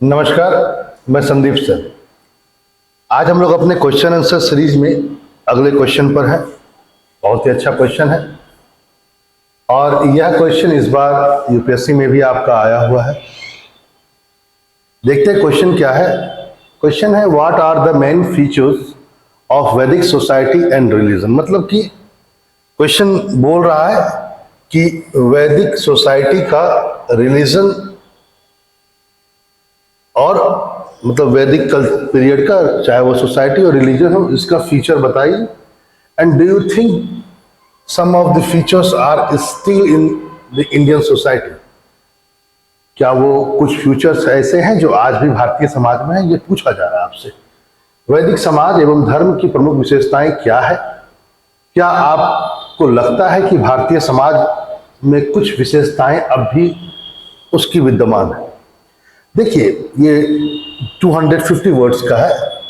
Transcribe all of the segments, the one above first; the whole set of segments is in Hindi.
नमस्कार। मैं संदीप सर। आज हम लोग अपने क्वेश्चन आंसर सीरीज में अगले क्वेश्चन पर हैं। बहुत ही अच्छा क्वेश्चन है और यह क्वेश्चन इस बार यूपीएससी में भी आपका आया हुआ है। देखते हैं क्वेश्चन क्या है। क्वेश्चन है what are the main features of Vedic society and religion. मतलब कि क्वेश्चन बोल रहा है कि वैदिक सोसाइटी का रिलीजन और मतलब वैदिक पीरियड का, चाहे वो सोसाइटी और रिलीजन हो, इसका फीचर बताइए। And do you think some of the features are still in the Indian society. क्या वो कुछ फीचर्स ऐसे हैं जो आज भी भारतीय समाज में है, ये पूछा जा रहा है आपसे। वैदिक समाज एवं धर्म की प्रमुख विशेषताएं क्या है। क्या आपको लगता है कि भारतीय समाज में कुछ विशेषताएं अब भी उसकी विद्यमान है। देखिए, ये 250 वर्ड्स का है,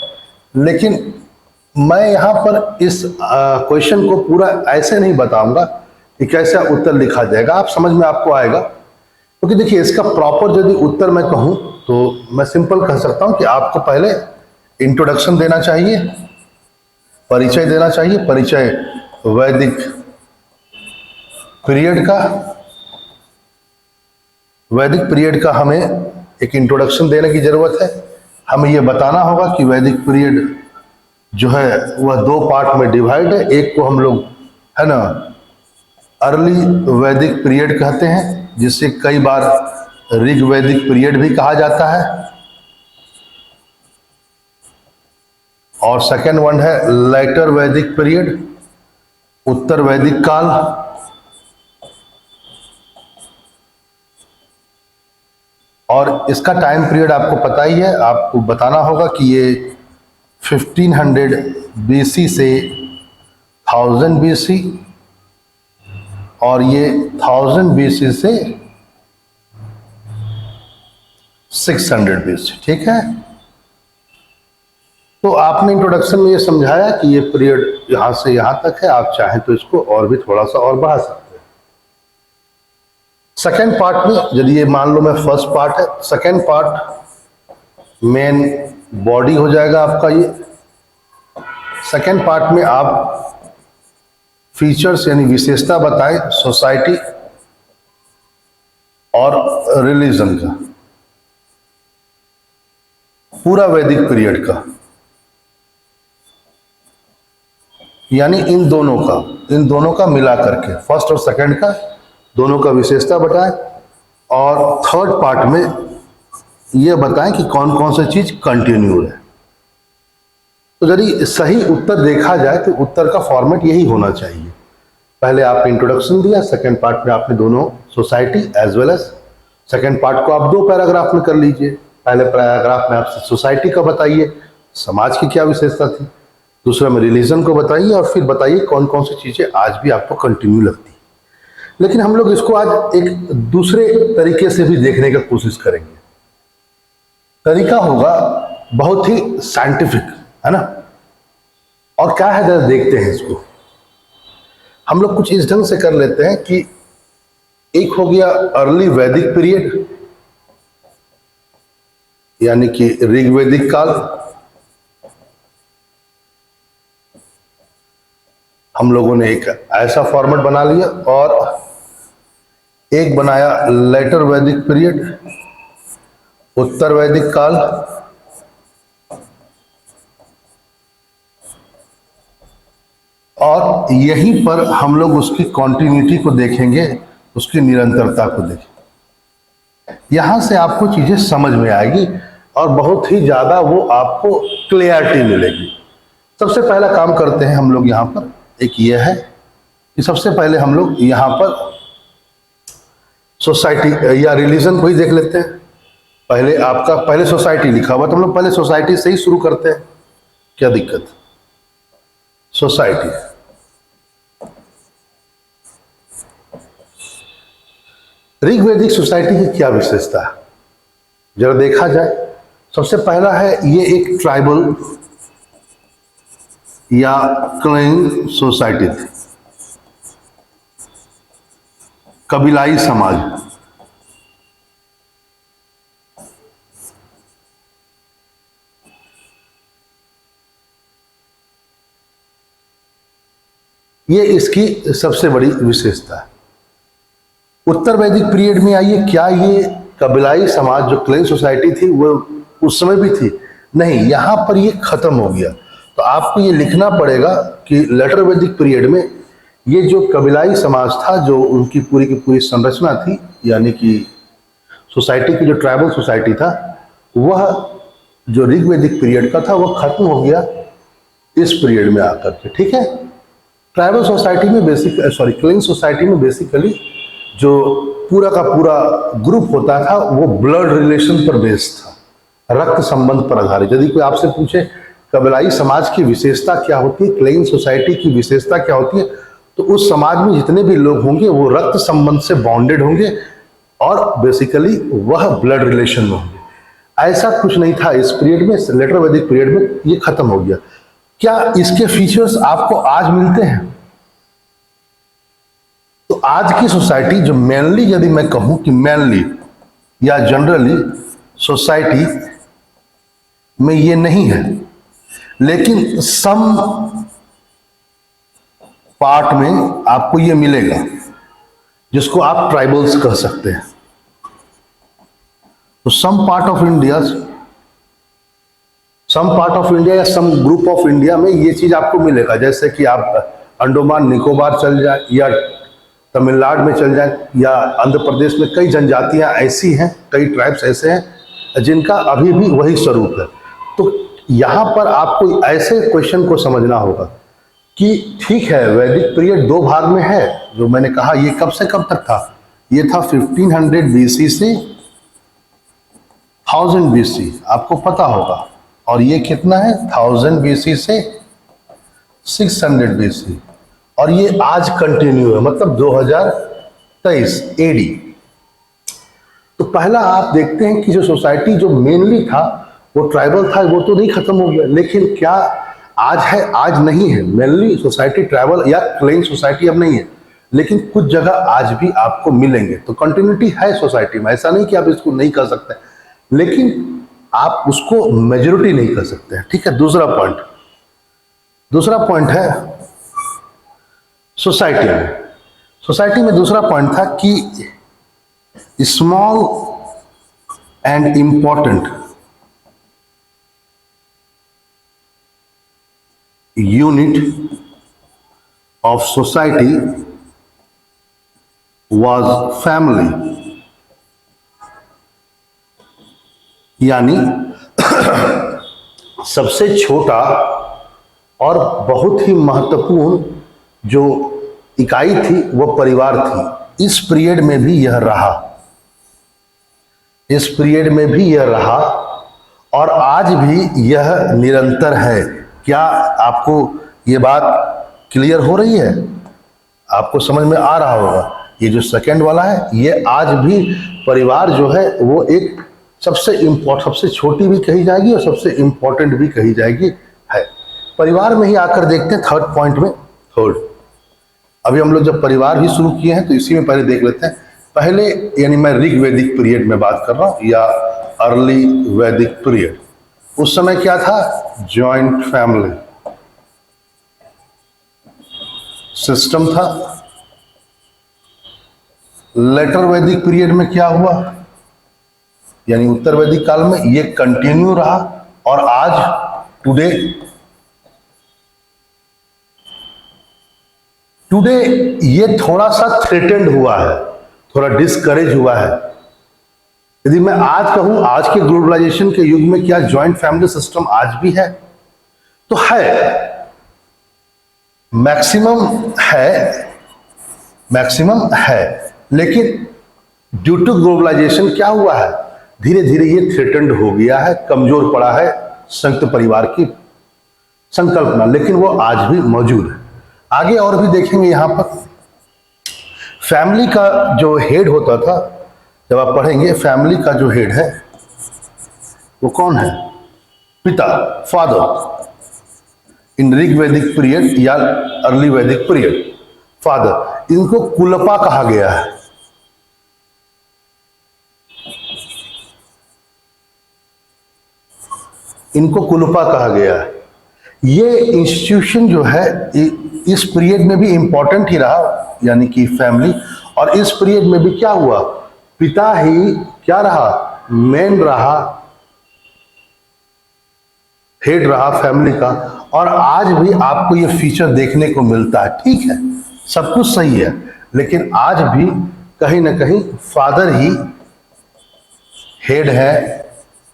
लेकिन मैं यहाँ पर इस क्वेश्चन को पूरा ऐसे नहीं बताऊंगा कि कैसा उत्तर लिखा जाएगा। आप समझ में आपको आएगा, क्योंकि देखिए इसका प्रॉपर यदि उत्तर मैं कहूँ तो मैं सिंपल कह सकता हूँ कि आपको पहले इंट्रोडक्शन देना चाहिए, परिचय देना चाहिए। परिचय वैदिक पीरियड का, वैदिक पीरियड का हमें एक इंट्रोडक्शन देने की जरूरत है। हमें यह बताना होगा कि वैदिक पीरियड जो है वह दो पार्ट में डिवाइड है। एक को हम लोग है ना अर्ली वैदिक पीरियड कहते हैं, जिसे कई बार ऋग वैदिक पीरियड भी कहा जाता है, और सेकेंड वन है लेटर वैदिक पीरियड, उत्तर वैदिक काल। और इसका टाइम पीरियड आपको पता ही है। आपको बताना होगा कि ये 1500 बीसी से 1000 बीसी, और ये 1000 बीसी से 600 बीसी। ठीक है, तो आपने इंट्रोडक्शन में ये समझाया कि ये पीरियड यहां से यहां तक है। आप चाहें तो इसको और भी थोड़ा सा और बढ़ा सकते हैं। सेकेंड पार्ट में यदि ये मान लो मैं फर्स्ट पार्ट है, सेकेंड पार्ट मेन बॉडी हो जाएगा आपका। ये सेकेंड पार्ट में आप फीचर्स यानी विशेषता बताएं सोसाइटी और रिलीजन का, पूरा वैदिक पीरियड का, यानी इन दोनों का मिला करके फर्स्ट और सेकंड का दोनों का विशेषता बताएं। और थर्ड पार्ट में यह बताएं कि कौन कौन सी चीज कंटिन्यू है। तो यदि सही उत्तर देखा जाए तो उत्तर का फॉर्मेट यही होना चाहिए। पहले आप इंट्रोडक्शन दिया, सेकंड पार्ट में आपने दोनों society as well as, second part को आप दो पैराग्राफ में कर लीजिए। पहले पैराग्राफ में आप सोसाइटी का बताइए, समाज की क्या विशेषता थी, दूसरा में रिलीजन को बताइए, और फिर बताइए कौन कौन सी चीजें आज भी आपको कंटिन्यू लगती है। लेकिन हम लोग इसको आज एक दूसरे तरीके से भी देखने का कोशिश करेंगे। तरीका होगा बहुत ही साइंटिफिक, है ना। और क्या है जरा देखते हैं इसको। हम लोग कुछ इस ढंग से कर लेते हैं कि एक हो गया अर्ली वैदिक पीरियड, यानी कि ऋग्वैदिक काल। हम लोगों ने एक ऐसा फॉर्मेट बना लिया, और एक बनाया लेटर वैदिक पीरियड, उत्तर वैदिक काल। और यहीं पर हम लोग उसकी कॉन्टिन्यूटी को देखेंगे, उसकी निरंतरता को देखेंगे। यहां से आपको चीजें समझ में आएगी और बहुत ही ज्यादा वो आपको क्लियरिटी मिलेगी। सबसे पहला काम करते हैं हम लोग यहां पर, एक ये है कि सबसे पहले हम लोग यहां पर सोसाइटी या रिलीजन को ही देख लेते हैं। पहले सोसाइटी लिखा हुआ तो हम लोग पहले सोसाइटी से ही शुरू करते हैं, क्या दिक्कत। सोसाइटी, ऋग्वैदिक सोसाइटी की क्या विशेषता है जरा देखा जाए। सबसे पहला है ये एक ट्राइबल या क्लैन सोसाइटी थी, कबीलाई समाज। ये इसकी सबसे बड़ी विशेषता है। उत्तर वैदिक पीरियड में आइए, क्या ये कबीलाई समाज जो क्लेन सोसाइटी थी वो उस समय भी थी? नहीं, यहां पर ये खत्म हो गया। तो आपको ये लिखना पड़ेगा कि लेटर वैदिक पीरियड में ये जो कबीलाई समाज था, जो उनकी पूरी की पूरी संरचना थी, यानी कि सोसाइटी की जो ट्राइबल सोसाइटी था, वह जो ऋग्वैदिक पीरियड का था वह खत्म हो गया इस पीरियड में आकर के। ठीक है, ट्राइबल सोसाइटी में क्लीन सोसाइटी में बेसिकली जो पूरा का पूरा ग्रुप होता था वो ब्लड रिलेशन पर बेस्ड था, रक्त संबंध पर आधारित। यदि कोई आपसे पूछे कबीलाई समाज की विशेषता क्या होती है, क्लीन सोसाइटी की विशेषता क्या होती है, तो उस समाज में जितने भी लोग होंगे वो रक्त संबंध से बॉन्डेड होंगे और बेसिकली वह ब्लड रिलेशन में होंगे। ऐसा कुछ नहीं था इस पीरियड में, लेटर वैदिक पीरियड में ये खत्म हो गया। क्या इसके फीचर्स आपको आज मिलते हैं? तो आज की सोसाइटी जो मेनली, यदि मैं कहूं कि मेनली या जनरली सोसाइटी में ये नहीं है, लेकिन सम पार्ट में आपको ये मिलेगा जिसको आप ट्राइबल्स कह सकते हैं। तो सम पार्ट ऑफ इंडिया या सम ग्रुप ऑफ इंडिया में ये चीज आपको मिलेगा। जैसे कि आप अंडमान निकोबार चल जाए या तमिलनाडु में चल जाए या आंध्र प्रदेश में कई जनजातियां ऐसी हैं, कई ट्राइब्स ऐसे हैं जिनका अभी भी वही स्वरूप है। तो यहां पर आपको ऐसे क्वेश्चन को समझना होगा कि ठीक है, वैदिक पीरियड दो भाग में है, जो मैंने कहा ये कब से कब तक था? ये था 1500 बीसी से 1000 बीसी, आपको पता होगा। और ये कितना है? 1000 बीसी से 600 बीसी, और ये आज कंटिन्यू है, मतलब 2023 एडी। तो पहला आप देखते हैं कि जो सोसाइटी जो मेनली था वो ट्राइबल था, वो तो नहीं खत्म हो गया, लेकिन क्या आज है? आज नहीं है। मेनली सोसाइटी ट्राइबल या क्लेन सोसाइटी अब नहीं है, लेकिन कुछ जगह आज भी आपको मिलेंगे। तो कंटिन्यूटी है सोसाइटी में, ऐसा नहीं कि आप इसको नहीं कर सकते, लेकिन आप उसको मेजोरिटी नहीं कर सकते हैं। ठीक है, दूसरा पॉइंट है सोसाइटी में दूसरा पॉइंट था कि small and important unit of society was family, यानी सबसे छोटा और बहुत ही महत्वपूर्ण जो इकाई थी वो परिवार थी। इस पीरियड में भी यह रहा और आज भी यह निरंतर है। क्या आपको ये बात क्लियर हो रही है? आपको समझ में आ रहा होगा। ये जो सेकंड वाला है, ये आज भी परिवार जो है वो एक सबसे छोटी भी कही जाएगी और सबसे इंपॉर्टेंट भी कही जाएगी है। परिवार में ही आकर देखते हैं थर्ड पॉइंट में। अभी हम लोग जब परिवार ही शुरू किए हैं तो इसी में पहले देख लेते हैं। पहले यानी मैं ऋग्वैदिक पीरियड में बात कर रहा हूं या अर्ली वैदिक पीरियड। उस समय क्या था? जॉइंट फैमिली सिस्टम था। लेटर वैदिक पीरियड में क्या हुआ, यानी उत्तर वैदिक काल में ये कंटिन्यू रहा और आज टुडे ये थोड़ा सा थ्रेटेंड हुआ है, थोड़ा डिस्करेज हुआ है। यदि मैं आज कहूं, आज के ग्लोबलाइजेशन के युग में क्या जॉइंट फैमिली सिस्टम आज भी है? तो है, मैक्सिमम है, लेकिन ड्यू टू ग्लोबलाइजेशन क्या हुआ है, धीरे धीरे ये थ्रेटेंड हो गया है, कमजोर पड़ा है संयुक्त परिवार की संकल्पना, लेकिन वो आज भी मौजूद है। आगे और भी देखेंगे। यहां पर फैमिली का जो हेड होता था, जब आप पढ़ेंगे फैमिली का जो हेड है वो कौन है? पिता, फादर। इन ऋग वैदिक पीरियड या अर्ली वैदिक पीरियड फादर, इनको कुलपा कहा गया है। इनको कुलपा कहा गया है। ये इंस्टीट्यूशन जो है इस पीरियड में भी इंपॉर्टेंट ही रहा, यानी कि फैमिली। और इस पीरियड में भी क्या हुआ, पिता ही क्या रहा, मेन रहा, हेड रहा फैमिली का। और आज भी आपको ये फीचर देखने को मिलता है। ठीक है, सब कुछ सही है, लेकिन आज भी कहीं ना कहीं फादर ही हेड है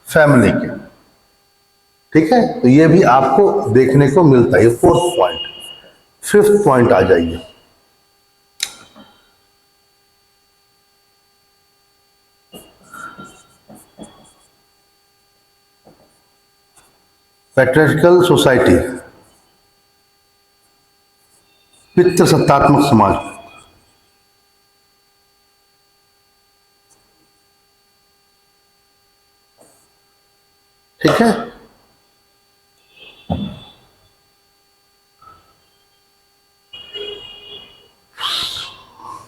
फैमिली के। ठीक है, तो ये भी आपको देखने को मिलता है। Fourth point. फिफ्थ पॉइंट आ जाइए। पैट्रियार्कल सोसाइटी, पितृसत्तात्मक समाज। ठीक है,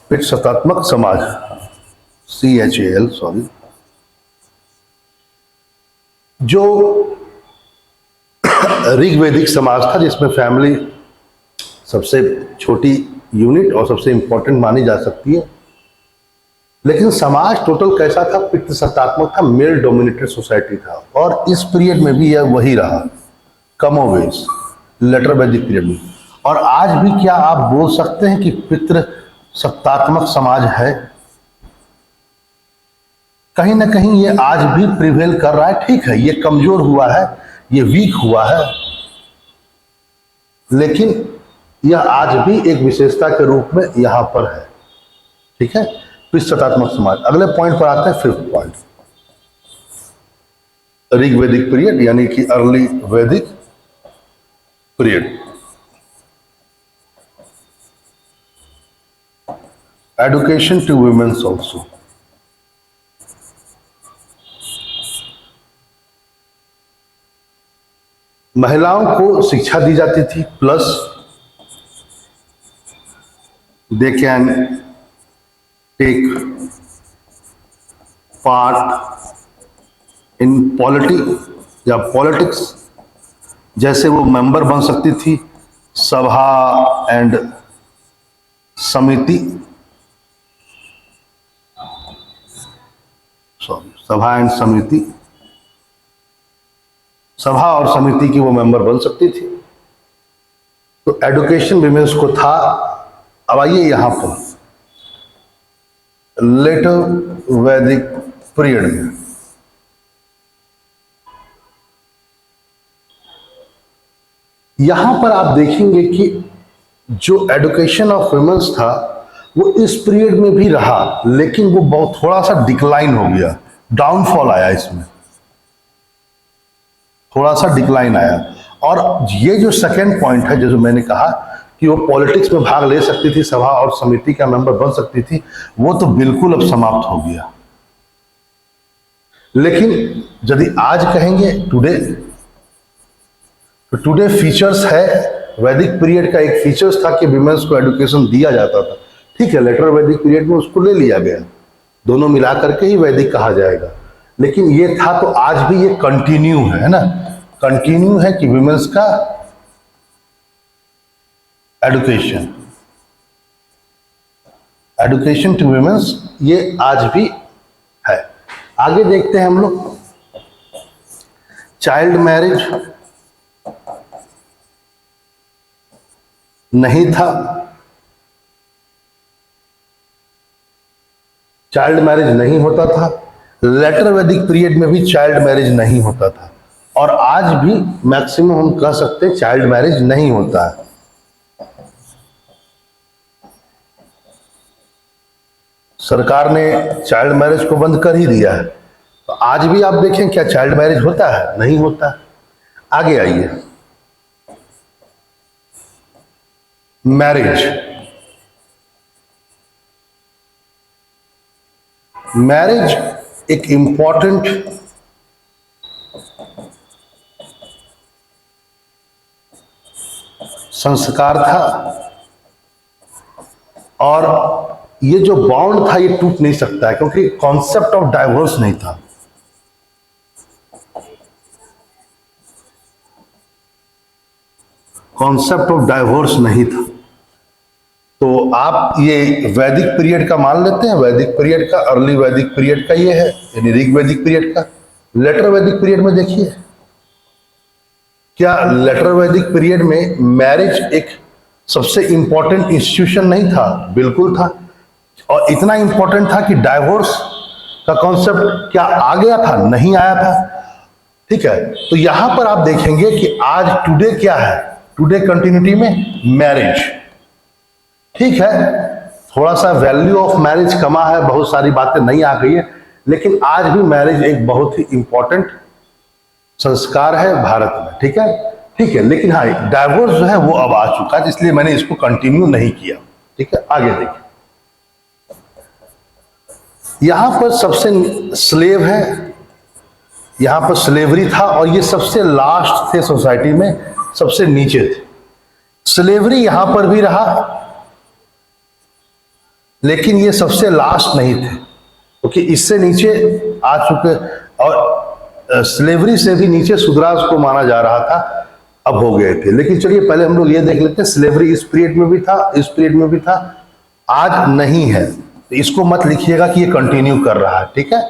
पितृसत्तात्मक समाज, CHAL, सॉरी। जो ऋग्वैदिक समाज था, जिसमें फैमिली सबसे छोटी यूनिट और सबसे इंपॉर्टेंट मानी जा सकती है। लेकिन समाज टोटल कैसा था, पितृसत्तात्मक था, मेल डोमिनेटेड सोसाइटी था। और इस पीरियड में भी यह वही रहा, कमोवेश, लेटर वैदिक पीरियड में। और आज भी क्या आप बोल सकते हैं कि पितृसत्तात्मक समाज है? कहीं ना कहीं ये आज भी प्रिवेल कर रहा है। ठीक है, ये कमजोर हुआ है, ये वीक हुआ है, लेकिन यह आज भी एक विशेषता के रूप में यहां पर है। ठीक है, पितृसत्तात्मक समाज। अगले पॉइंट पर आते हैं, फिफ्थ पॉइंट, ऋग्वैदिक पीरियड, यानी कि early Vedic period. Education to womens also. महिलाओं को शिक्षा दी जाती थी, plus they can take part in politics या पॉलिटिक्स। जैसे वो मेंबर बन सकती थी सभा एंड समिति, सभा एंड समिति, सभा और समिति की वो मेंबर बन सकती थी। तो एडुकेशन विमेंस को था। अब आइए यहां पर लेटर वैदिक पीरियड में यहां पर आप देखेंगे कि जो एडुकेशन ऑफ वुमेन्स था वो इस पीरियड में भी रहा, लेकिन वो बहुत थोड़ा सा डिक्लाइन हो गया, डाउनफॉल आया, इसमें थोड़ा सा डिक्लाइन आया। और ये जो सेकेंड पॉइंट है, जो मैंने कहा कि वो पॉलिटिक्स में भाग ले सकती थी, सभा और समिति का मेंबर बन सकती थी, वो तो बिल्कुल अब समाप्त हो गया। लेकिन यदि आज कहेंगे टुडे, तो टुडे फीचर्स है, वैदिक पीरियड का एक फीचर्स था कि विमेंस को एजुकेशन दिया जाता था। ठीक है, लेटर वैदिक पीरियड में उसको ले लिया गया, दोनों मिला करके ही वैदिक कहा जाएगा। लेकिन ये था, तो आज भी ये कंटिन्यू है ना, कंटिन्यू है कि विमेंस का एडुकेशन, एडुकेशन टू विमेंस, ये आज भी है। आगे देखते हैं हम लोग, चाइल्ड मैरिज नहीं था, चाइल्ड मैरिज नहीं होता था। लेटर वैदिक पीरियड में भी चाइल्ड मैरिज नहीं होता था, और आज भी मैक्सिमम हम कह सकते हैं चाइल्ड मैरिज नहीं होता है। सरकार ने चाइल्ड मैरिज को बंद कर ही दिया है, तो आज भी आप देखें क्या चाइल्ड मैरिज होता है? नहीं होता। आगे आइए, मैरिज। मैरिज एक इंपॉर्टेंट संस्कार था, और ये जो बॉन्ड था ये टूट नहीं सकता है, क्योंकि कॉन्सेप्ट ऑफ डाइवोर्स नहीं था। कॉन्सेप्ट ऑफ डाइवोर्स नहीं था। तो आप ये वैदिक पीरियड का मान लेते हैं, वैदिक पीरियड का, अर्ली वैदिक पीरियड का ये है, यानी ऋग वैदिक पीरियड का। लेटर वैदिक पीरियड में देखिए, क्या लेटर वैदिक पीरियड में मैरिज एक सबसे इंपॉर्टेंट इंस्टीट्यूशन नहीं था? बिल्कुल था, और इतना इंपॉर्टेंट था कि डाइवोर्स का कॉन्सेप्ट क्या आ गया था? नहीं आया था। ठीक है, तो यहां पर आप देखेंगे कि आज टुडे क्या है, टुडे कंटिन्यूटी में मैरिज। ठीक है, थोड़ा सा वैल्यू ऑफ मैरिज कमा है, बहुत सारी बातें नहीं आ गई है, लेकिन आज भी मैरिज एक बहुत ही इंपॉर्टेंट संस्कार है भारत में। ठीक है, ठीक है, लेकिन हाँ, डाइवोर्स जो है वो अब आ चुका है, इसलिए मैंने इसको कंटिन्यू नहीं किया। ठीक है, आगे देखिए, यहां पर सबसे स्लेव है, यहां पर स्लेवरी था, और ये सबसे लास्ट थे सोसाइटी में, सबसे नीचे थे। स्लेवरी यहां पर भी रहा, लेकिन ये सबसे लास्ट नहीं थे, क्योंकि इससे नीचे आ चुके, और स्लेवरी से भी नीचे सुद्रास को माना जा रहा था, अब हो गए थे। लेकिन चलिए पहले हम लोग ये देख लेते हैं, स्लेवरी इस पीरियड में भी था, इस पीरियड में भी था, आज नहीं है। तो इसको मत लिखिएगा कि ये कंटिन्यू कर रहा है। ठीक है,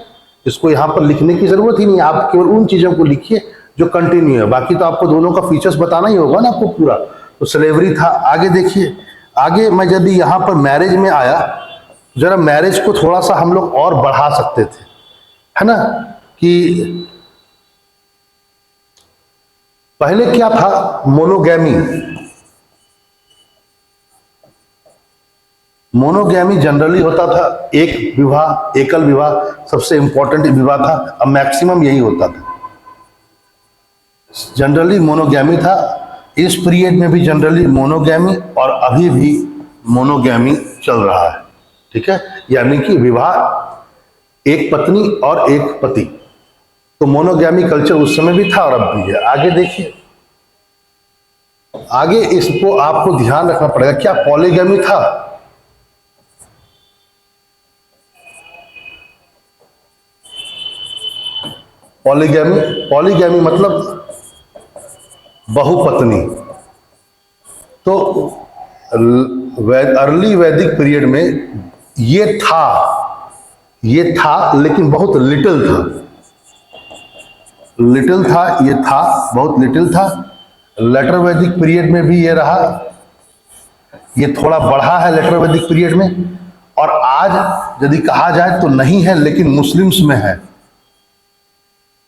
इसको यहां पर लिखने की जरूरत ही नहीं, आप केवल उन चीजों को लिखिए जो कंटिन्यू है, बाकी तो आपको दोनों का फीचर्स बताना ही होगा ना आपको पूरा। तो स्लेवरी था। आगे देखिए, आगे मैं जब यहां पर मैरिज में आया, जरा मैरिज को थोड़ा सा हम लोग और बढ़ा सकते थे, है ना, कि पहले क्या था, मोनोगैमी। मोनोगैमी जनरली होता था एक विवाह, एकल विवाह सबसे इंपॉर्टेंट विवाह था, अब मैक्सिमम यही होता था, जनरली मोनोगैमी था। इस पीरियड में भी जनरली मोनोगैमी, और अभी भी मोनोगैमी चल रहा है। ठीक है, यानी कि विवाह एक पत्नी और एक पति। तो मोनोगैमी कल्चर उस समय भी था और अब भी है। आगे देखिए, आगे इसको आपको ध्यान रखना पड़ेगा, क्या पॉलीगैमी था? पॉलीगैमी, पॉलीगैमी मतलब बहुपत्नी। तो अर्ली वैदिक पीरियड में ये था, लेकिन बहुत लिटिल था, ये था, बहुत लिटिल था। लेटर वैदिक पीरियड में भी ये रहा, ये थोड़ा बढ़ा है लेटर वैदिक पीरियड में, और आज यदि कहा जाए तो नहीं है, लेकिन मुस्लिम्स में है,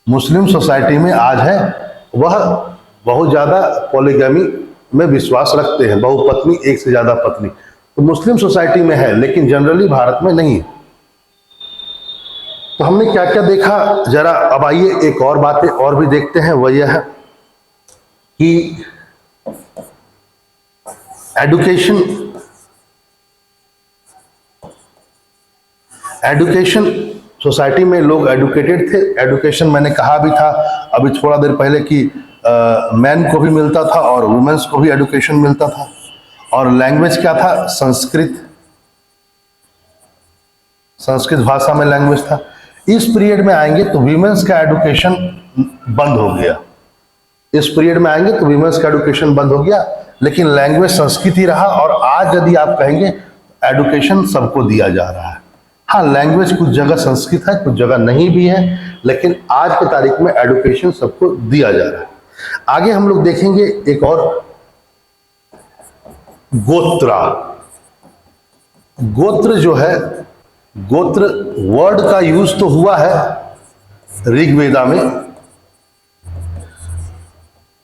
मुस्लिम सोसाइटी में आज है, वह बहुत ज्यादा पॉलीगैमी में विश्वास रखते हैं, बहुपत्नी, एक से ज्यादा पत्नी। तो मुस्लिम सोसाइटी में है, लेकिन जनरली भारत में नहीं है। तो हमने क्या क्या देखा, जरा अब आइए एक और बातें और भी देखते हैं। वह यह है कि एडुकेशन सोसाइटी में लोग एडुकेटेड थे। एडुकेशन मैंने कहा भी था अभी थोड़ा देर पहले कि मैन को भी मिलता था और वुमेन्स को भी एडुकेशन मिलता था। और लैंग्वेज क्या था? संस्कृत भाषा में लैंग्वेज था। इस पीरियड में आएंगे तो वीमेंस का एडुकेशन बंद हो गया, इस पीरियड में आएंगे तो वीमेंस का एडुकेशन बंद हो गया, लेकिन लैंग्वेज संस्कृत ही रहा। और आज यदि आप कहेंगे एडुकेशन सबको दिया जा रहा है। हाँ, लैंग्वेज कुछ जगह संस्कृत है, कुछ जगह नहीं भी है, लेकिन आज की तारीख में एडुकेशन सबको दिया जा रहा है। आगे हम लोग देखेंगे एक और, गोत्रा। गोत्र जो है, गोत्र वर्ड का यूज तो हुआ है ऋग्वेदा में,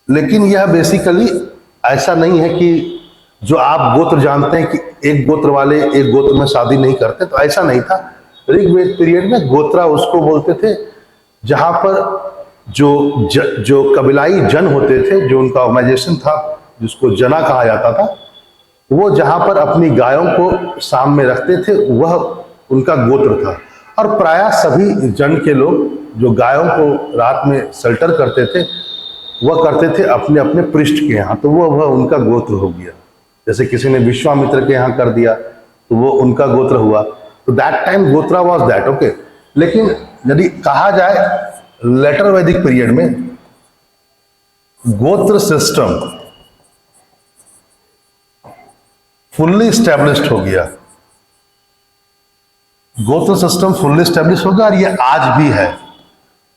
लेकिन यह बेसिकली ऐसा नहीं है कि जो आप गोत्र जानते हैं कि एक गोत्र वाले एक गोत्र में शादी नहीं करते, तो ऐसा नहीं था। ऋग्वेद पीरियड में गोत्रा उसको बोलते थे जहां पर जो कबीलाई जन होते थे, जो उनका ऑर्गेनाइजेशन था जिसको जना कहा जाता था, वो जहां पर अपनी गायों को शाम में रखते थे वह उनका गोत्र था। और प्रायः सभी जन के लोग जो गायों को रात में शेल्टर करते थे वह करते थे अपने अपने पृष्ठ के यहाँ, तो वह उनका गोत्र हो गया। जैसे किसी ने विश्वामित्र के यहाँ कर दिया तो वो उनका गोत्र हुआ। तो दैट टाइम गोत्रा वाज दैट, ओके। लेकिन यदि कहा जाए लेटर वैदिक पीरियड में गोत्र सिस्टम फुल्ली स्टैब्लिश्ड हो गया, गोत्र सिस्टम फुल्ली स्टैब्लिश होगा। और ये आज भी है,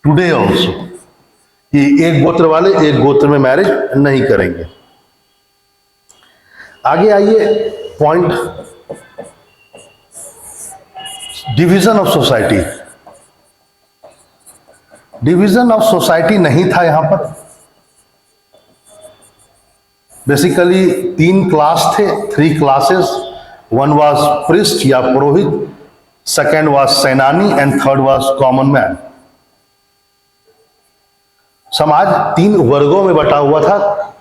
टुडे ऑल्सो, कि एक गोत्र वाले एक गोत्र में मैरिज नहीं करेंगे। आगे आइए, point division of society. Division of society नहीं था यहां पर। बेसिकली 3 क्लास थे, 3 क्लासेस। वन वाज प्रिस्ट या पुरोहित, सेकेंड वाज सेनानी and third was common man. समाज 3 वर्गों में बटा हुआ था,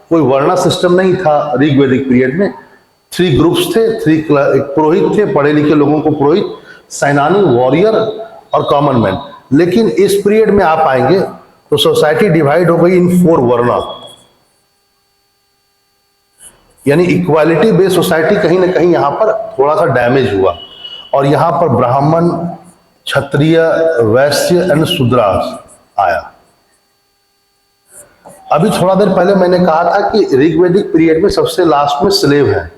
कोई वर्णा सिस्टम नहीं था ऋग्वैदिक पीरियड में। 3 ग्रुप्स थे, पुरोहित थे, पढ़े लिखे लोगों को पुरोहित, सेनानी वॉरियर और कॉमन मैन। लेकिन इस पीरियड में आप आएंगे तो सोसाइटी डिवाइड हो गई इन 4 वर्णा, यानी इक्वालिटी बेस्ड सोसाइटी कहीं ना कहीं यहां पर थोड़ा सा डैमेज हुआ। और यहां पर ब्राह्मण, क्षत्रिय, वैश्य एंड शूद्रास आया। अभी थोड़ा देर पहले मैंने कहा था कि ऋग्वैदिक पीरियड में सबसे लास्ट में स्लेव है।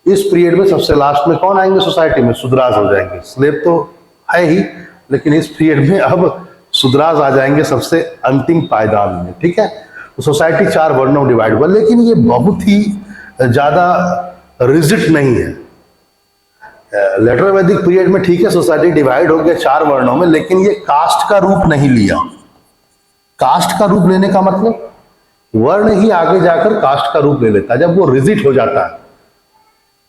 इस पीरियड में सबसे लास्ट में कौन आएंगे सोसाइटी में? शूद्रास हो जाएंगे। स्लेव तो है ही, लेकिन इस पीरियड में अब शूद्रास आ जाएंगे सबसे अंतिम पायदान में। ठीक है, तो सोसाइटी 4 वर्णों में डिवाइड हुआ, लेकिन ये बहुत ही ज्यादा रिजिड नहीं है। लेटर वैदिक पीरियड में ठीक है सोसाइटी डिवाइड हो गया 4 वर्णों में, लेकिन ये कास्ट का रूप नहीं लिया। कास्ट का रूप लेने का मतलब वर्ण ही आगे जाकर कास्ट का रूप ले लेता है जब वो रिजिड हो जाता है।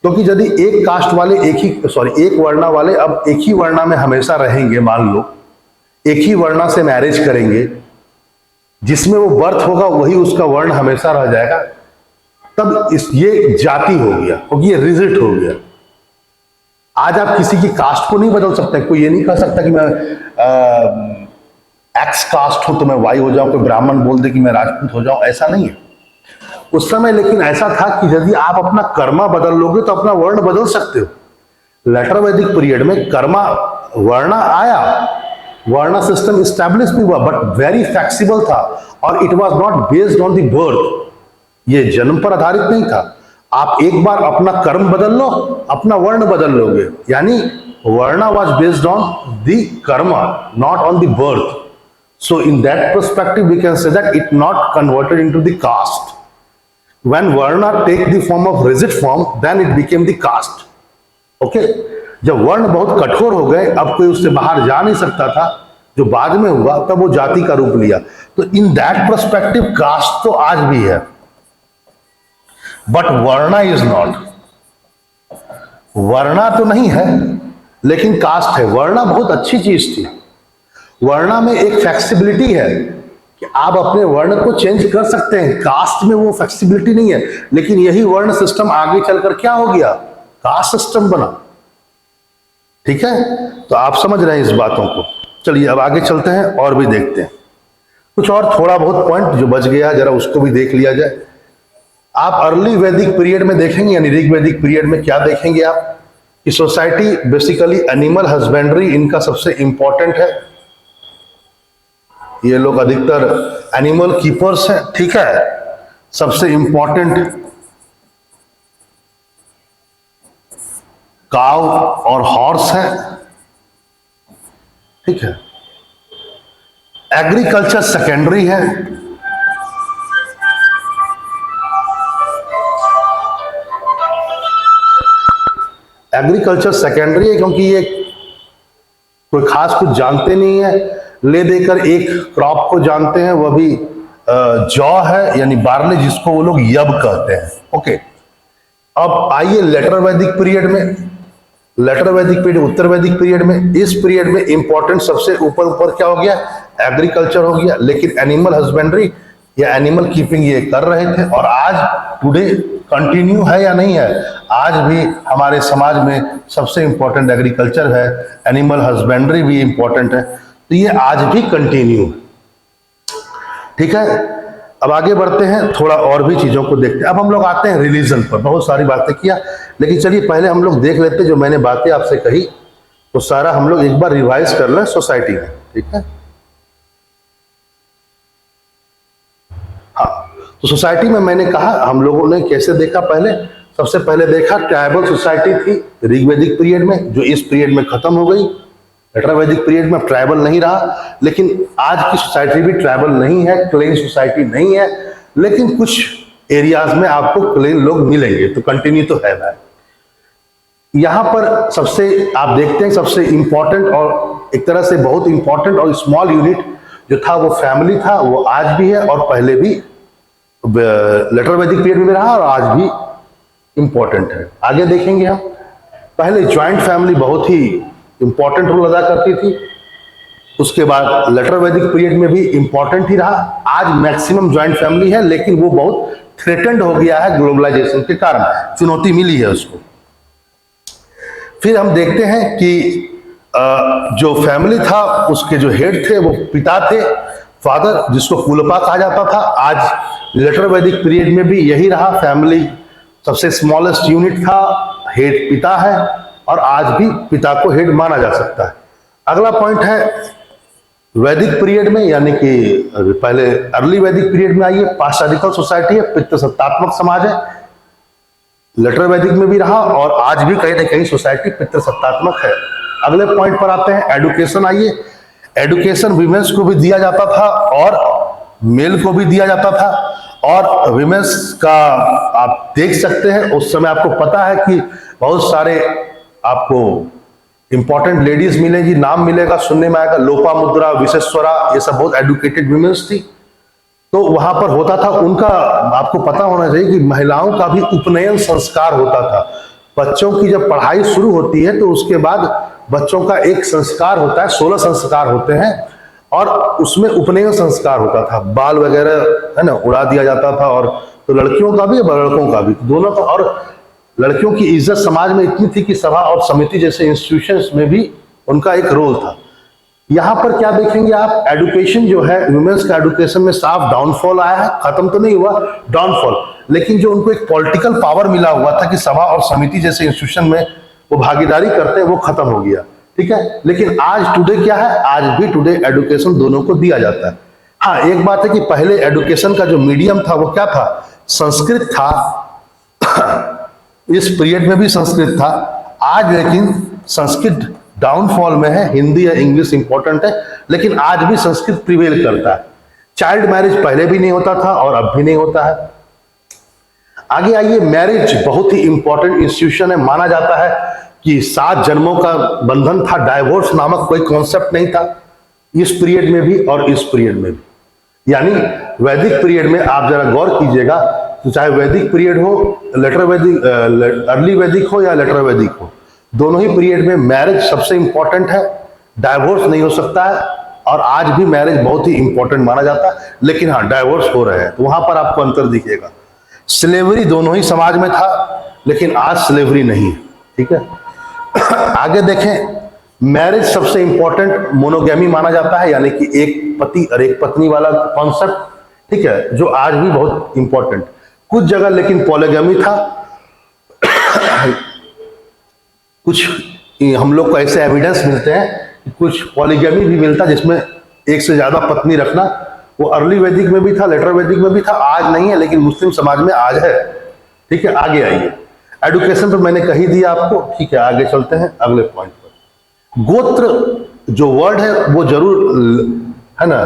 क्योंकि यदि एक कास्ट वाले एक वर्णा वाले अब एक ही वर्णा में हमेशा रहेंगे, मान लो एक ही वर्णा से मैरिज करेंगे, जिसमें वो बर्थ होगा वही उसका वर्ण हमेशा रह जाएगा, तब ये जाति हो गया, क्योंकि ये रिजिड हो गया। आज आप किसी की कास्ट को नहीं बदल सकते। कोई ये नहीं कह सकता कि मैं एक्स कास्ट हूं तो मैं वाई हो जाऊं, कोई ब्राह्मण बोल दे कि मैं राजपूत हो जाऊं, ऐसा नहीं है उस समय। लेकिन ऐसा था कि यदि आप अपना कर्मा बदल लोगे तो अपना वर्ण बदल सकते हो। लेटर वैदिक पीरियड में कर्मा वर्णा आया, वर्णा सिस्टम स्टैब्लिश भी हुआ, बट वेरी फ्लेक्सिबल था और it was not based on the birth. ये जन्म पर आधारित नहीं था। आप एक बार अपना कर्म बदल लो, अपना वर्ण बदल लोगे। यानी varna was based on the karma, not on the birth. So in that perspective we can say that it not converted into the caste. When varna take the form of rigid form, then it became the caste. Okay? जब वर्ण बहुत कठोर हो गए, अब कोई उससे बाहर जा नहीं सकता था, जो बाद में हुआ तब वो जाति का रूप लिया। तो इन दैट पर्सपेक्टिव कास्ट तो आज भी है, बट वर्णा इज नॉट। वर्णा तो नहीं है लेकिन कास्ट है। वर्णा बहुत अच्छी चीज थी। वर्णा में एक फ्लेक्सिबिलिटी है कि आप अपने वर्ण को चेंज कर सकते हैं। कास्ट में वो फ्लेक्सिबिलिटी नहीं है, लेकिन यही वर्ण सिस्टम आगे चलकर क्या हो गया? कास्ट सिस्टम बना। ठीक है, तो आप समझ रहे हैं इस बातों को। चलिए अब आगे चलते हैं और भी देखते हैं कुछ और थोड़ा बहुत पॉइंट जो बच गया, जरा उसको भी देख लिया जाए। आप अर्ली वैदिक पीरियड में देखेंगे, यानी ऋग वैदिक पीरियड में क्या देखेंगे आप कि सोसाइटी बेसिकली एनिमल हस्बेंड्री इनका सबसे इंपॉर्टेंट है। ये लोग अधिकतर एनिमल कीपर्स हैं। ठीक है, सबसे इंपॉर्टेंट काव और हॉर्स है। ठीक है, एग्रीकल्चर सेकेंडरी है। एग्रीकल्चर सेकेंडरी है क्योंकि ये कोई खास कुछ जानते नहीं है, ले देकर एक क्रॉप को जानते हैं, वह भी जौ है यानी बार्ले, जिसको वो लोग यब कहते हैं। ओके, अब आइए लेटर वैदिक पीरियड में। लेटर वैदिक पीरियड, उत्तर वैदिक पीरियड में, इस पीरियड में इंपॉर्टेंट सबसे ऊपर क्या हो गया? एग्रीकल्चर हो गया। लेकिन एनिमल हस्बेंड्री या एनिमल कीपिंग ये कर रहे थे, और आज टुडे कंटिन्यू है या नहीं है? आज भी हमारे समाज में सबसे इंपॉर्टेंट एग्रीकल्चर है, एनिमल हस्बेंड्री भी इंपॉर्टेंट है, तो ये आज भी कंटिन्यू है। ठीक है, अब आगे बढ़ते हैं, थोड़ा और भी चीजों को देखते हैं। अब हम लोग आते हैं रिलीजन पर। बहुत सारी बातें किया, लेकिन चलिए पहले हम लोग देख लेते हैं जो मैंने बातें आपसे कही, तो सारा हम लोग एक बार रिवाइज कर लें सोसाइटी में। ठीक है, हाँ, तो सोसाइटी में मैंने कहा हम लोगों ने कैसे देखा। पहले सबसे पहले देखा ट्राइबल सोसाइटी थी ऋग्वैदिक पीरियड में, जो इस पीरियड में खत्म हो गई। लेटर वैदिक पीरियड में ट्राइबल नहीं रहा, लेकिन आज की सोसाइटी भी ट्राइबल नहीं है, क्लेन सोसाइटी नहीं है, लेकिन कुछ एरियाज में आपको क्लेन लोग मिलेंगे, तो कंटिन्यू तो है भाई। यहां पर सबसे आप देखते हैं सबसे इंपॉर्टेंट और एक तरह से बहुत इंपॉर्टेंट और स्मॉल यूनिट जो था वो फैमिली था, वो आज भी है और पहले भी लेटर वैदिक पीरियड में रहा और आज भी इंपॉर्टेंट है। आगे देखेंगे हम। पहले ज्वाइंट फैमिली बहुत ही इंपॉर्टेंट रोल अदा करती थी, उसके बाद लेटर वैदिक पीरियड में भी इंपॉर्टेंट ही रहा। आज मैक्सिमम ज्वाइंट फैमिली है, लेकिन वो बहुत थ्रेटेंड हो गया है ग्लोबलाइजेशन के कारण, चुनौती मिली है उसको। फिर हम देखते हैं कि जो फैमिली था उसके जो हेड थे वो पिता थे, फादर, जिसको कुलपा कहा जाता था। आज लेटर वैदिक पीरियड में भी यही रहा, फैमिली सबसे स्मॉलेस्ट यूनिट था, हेड पिता है और आज भी पिता को हेड माना जा सकता है। अगला पॉइंट है वैदिक पीरियड में, यानी कि पहले अर्ली वैदिक पीरियड में आइए, पास्टोरिकल सोसाइटी है, पितृसत्तात्मक समाज है। लेटर वैदिक में भी रहा और आज भी कहीं ना कहीं सोसाइटी पितृसत्तात्मक है। अगले पॉइंट पर आते हैं, एडुकेशन। आइए, एडुकेशन विमेंस को भी दिया जाता था और मेल को भी दिया जाता था, और विमेंस का आप देख सकते हैं उस समय आपको पता है कि बहुत सारे आपको इंपॉर्टेंट लेडीज मिलेगी, नाम मिलेगा, सुनने में आएगा, लोपामुद्रा, विश्वेश्वरा, ये सब बहुत एडुकेटेड विमेंस थी। तो वहां पर होता था उनका, आपको पता होना चाहिए कि महिलाओं का भी उपनयन संस्कार होता था। बच्चों की जब पढ़ाई शुरू होती है तो उसके बाद बच्चों का एक संस्कार होता है, 16 संस्कार होते हैं, और उसमें उपनयन संस्कार होता था, बाल वगैरह है ना उड़ा दिया जाता था, और तो लड़कियों का भी और लड़कों का भी, दोनों का। और लड़कियों की इज्जत समाज में इतनी थी कि सभा और समिति जैसे इंस्टीट्यूशंस में भी उनका एक रोल था। यहां पर क्या देखेंगे आप, एडुकेशन जो है वुमेन्स का एडुकेशन में साफ डाउनफॉल आया है, खत्म तो नहीं हुआ डाउनफॉल, लेकिन जो उनको एक पॉलिटिकल पावर मिला हुआ था कि सभा और समिति जैसे इंस्टीट्यूशन में वो भागीदारी करते हैं, वो खत्म हो गया। ठीक है, लेकिन आज टुडे क्या है, आज भी टुडे एडुकेशन दोनों को दिया जाता है। हाँ, एक बात है कि पहले एडुकेशन का जो मीडियम था वो क्या था, संस्कृत था। इस पीरियड में भी संस्कृत था, आज लेकिन संस्कृत डाउनफॉल में है, हिंदी या इंग्लिश इंपॉर्टेंट है, लेकिन आज भी संस्कृत प्रिवेल करता है। चाइल्ड मैरिज पहले भी नहीं होता था और अब भी नहीं होता है। आगे आइए, मैरिज बहुत ही इंपॉर्टेंट इंस्टीट्यूशन है, माना जाता है कि 7 जन्मों का बंधन था, डाइवोर्स नामक कोई कॉन्सेप्ट नहीं था इस पीरियड में भी और इस पीरियड में भी। यानी वैदिक पीरियड में आप जरा गौर कीजिएगा, तो चाहे वैदिक पीरियड हो, लेटर वैदिक, अर्ली वैदिक हो या लेटर वैदिक हो, दोनों ही पीरियड में मैरिज सबसे इंपॉर्टेंट है, डाइवोर्स नहीं हो सकता है, और आज भी मैरिज बहुत ही इंपॉर्टेंट माना जाता है। लेकिन हाँ, डाइवोर्स हो रहे हैं, तो वहां पर आपको अंतर दिखेगा। स्लेवरी दोनों ही समाज में था, लेकिन आज स्लेवरी नहीं है। ठीक है, आगे देखें, मैरिज सबसे इंपॉर्टेंट मोनोगैमी माना जाता है, यानी कि एक पति और एक पत्नी वाला कॉन्सेप्ट, ठीक है, जो आज भी बहुत इंपॉर्टेंट। कुछ जगह लेकिन पॉलीगैमी था। कुछ हम लोग को ऐसे एविडेंस मिलते हैं कि कुछ पॉलीगैमी भी मिलता जिसमें एक से ज्यादा पत्नी रखना, वो अर्ली वैदिक में भी था, लेटर वैदिक में भी था, आज नहीं है, लेकिन मुस्लिम समाज में आज है। ठीक है, आगे आइए, एडुकेशन तो मैंने कही दिया आपको। ठीक है, आगे चलते हैं अगले पॉइंट पर। गोत्र जो वर्ड है वो जरूर है ना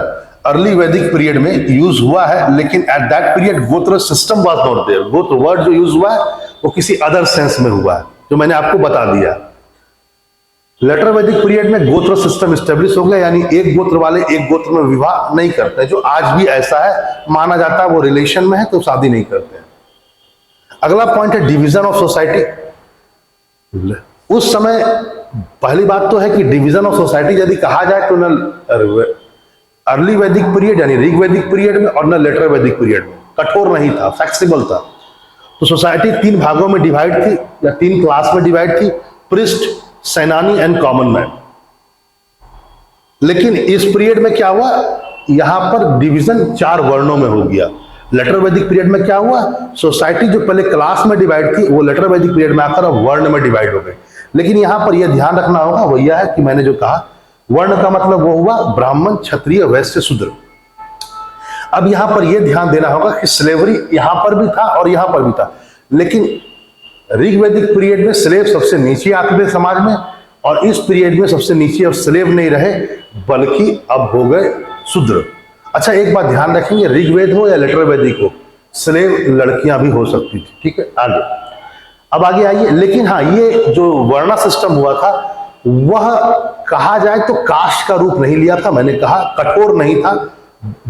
अर्ली वैदिक पीरियड में यूज हुआ है, लेकिन एट दैट पीरियड गोत्र सिस्टम वाज नॉट देयर। गोत्र वर्ड जो यूज हुआ है वो किसी अदर सेंस में हुआ है, जो मैंने आपको बता दिया। लेटर वैदिक पीरियड में गोत्र सिस्टम स्टेब्लिश हो गया, यानी एक गोत्र वाले एक गोत्र में विवाह नहीं करते, जो आज भी ऐसा है, माना जाता है वो रिलेशन में है तो शादी नहीं करते। अगला पॉइंट है डिवीजन ऑफ सोसाइटी। उस समय पहली बात तो है कि डिवीजन ऑफ सोसाइटी यदि कहा जाए तो न अर्ली वैदिक पीरियड यानी ऋग वैदिक पीरियड में और न लेटर वैदिक पीरियड में कठोर नहीं था, फ्लेक्सिबल था। तो सोसाइटी 3 भागों में डिवाइड थी या 3 क्लास में डिवाइड थी, प्रिस्ट, सेनानी एंड कॉमन मैन। लेकिन इस पीरियड में क्या हुआ, यहां पर डिवीजन 4 वर्णों में हो गया। लेटर वैदिक पीरियड में क्या हुआ, सोसाइटी जो पहले क्लास में डिवाइड थी वो लेटर वैदिक पीरियड में आकर अब वर्ण में डिवाइड हो गई। लेकिन यहां पर यह ध्यान रखना होगा, वो यह है कि मैंने जो कहा वर्ण का मतलब वो हुआ ब्राह्मण, क्षत्रिय, वैश्य, शूद्र। अब यहां पर यह ध्यान देना होगा कि स्लेवरी यहां पर भी था और यहां पर भी था, लेकिन ऋग वैदिक पीरियड में स्लेव सबसे नीचे आते थे समाज में, और इस पीरियड में सबसे नीचे अब स्लेव नहीं रहे बल्कि अब हो गए शूद्र। अच्छा, एक बात ध्यान रखेंगे, ऋग्वेद हो या लेटर वैदिक हो, स्लेव लड़कियां भी हो सकती थी। ठीक है, आगे अब आगे आइए। लेकिन हाँ, ये जो वर्णा सिस्टम हुआ था वह कहा जाए तो कास्ट का रूप नहीं लिया था। मैंने कहा कठोर नहीं था,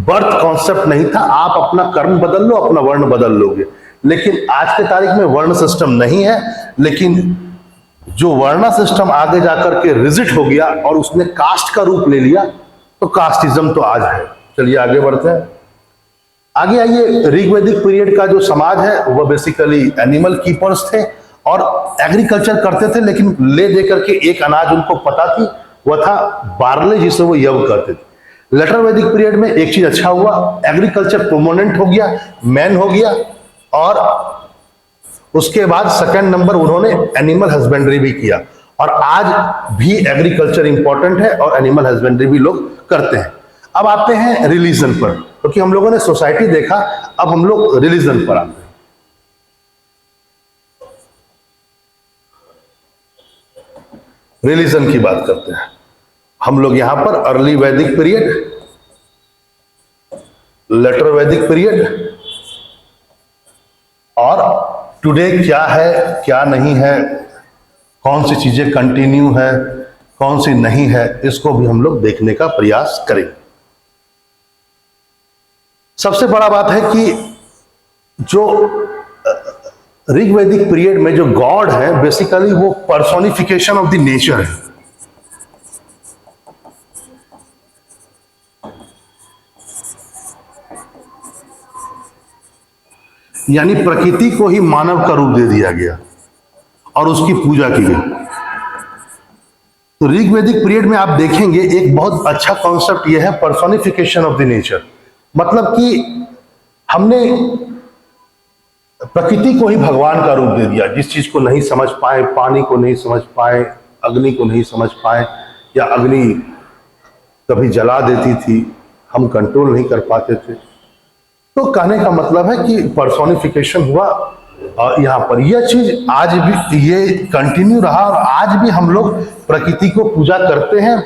बर्थ कॉन्सेप्ट नहीं था, आप अपना कर्म बदल लो, अपना वर्ण बदल लोगे। लेकिन आज के तारीख में वर्ण सिस्टम नहीं है, लेकिन जो वर्णा सिस्टम आगे जाकर के रिजिट हो गया और उसने कास्ट का रूप ले लिया, तो कास्टिज्म तो आज है। चलिए आगे बढ़ते हैं। आगे आइए, ऋग्वैदिक पीरियड का जो समाज है वह बेसिकली एनिमल कीपर्स थे और एग्रीकल्चर करते थे, लेकिन ले दे करके एक अनाज उनको पता थी, वह था बार्ले, जिसे वो यव करते थे। लेटर वैदिक पीरियड में एक चीज अच्छा हुआ, एग्रीकल्चर प्रोमोनेंट हो गया, मैन हो गया, और उसके बाद सेकंड नंबर उन्होंने एनिमल हस्बेंड्री भी किया। और आज भी एग्रीकल्चर इंपॉर्टेंट है और एनिमल हस्बेंड्री भी लोग करते हैं। अब आते हैं रिलीजन पर, क्योंकि हम लोगों ने सोसाइटी देखा, अब हम लोग रिलीजन पर आते हैं। रिलीजन की बात करते हैं हम लोग यहां पर। अर्ली वैदिक पीरियड, लेटर वैदिक पीरियड, और टुडे क्या है क्या नहीं है, कौन सी चीजें कंटिन्यू है कौन सी नहीं है, इसको भी हम लोग देखने का प्रयास करें। सबसे बड़ा बात है कि जो ऋग्वैदिक पीरियड में जो गॉड है बेसिकली वो पर्सोनिफिकेशन ऑफ द नेचर है। यानी प्रकृति को ही मानव का रूप दे दिया गया और उसकी पूजा की गई। तो ऋग्वैदिक पीरियड में आप देखेंगे एक बहुत अच्छा कॉन्सेप्ट यह है, पर्सोनिफिकेशन ऑफ द नेचर। मतलब कि हमने प्रकृति को ही भगवान का रूप दे दिया। जिस चीज को नहीं समझ पाए, पानी को नहीं समझ पाए, अग्नि को नहीं समझ पाए, या अग्नि कभी जला देती थी, हम कंट्रोल नहीं कर पाते थे। तो कहने का मतलब है कि पर्सोनिफिकेशन हुआ यहाँ पर। यह चीज आज भी ये कंटिन्यू रहा और आज भी हम लोग प्रकृति को पूजा करते हैं।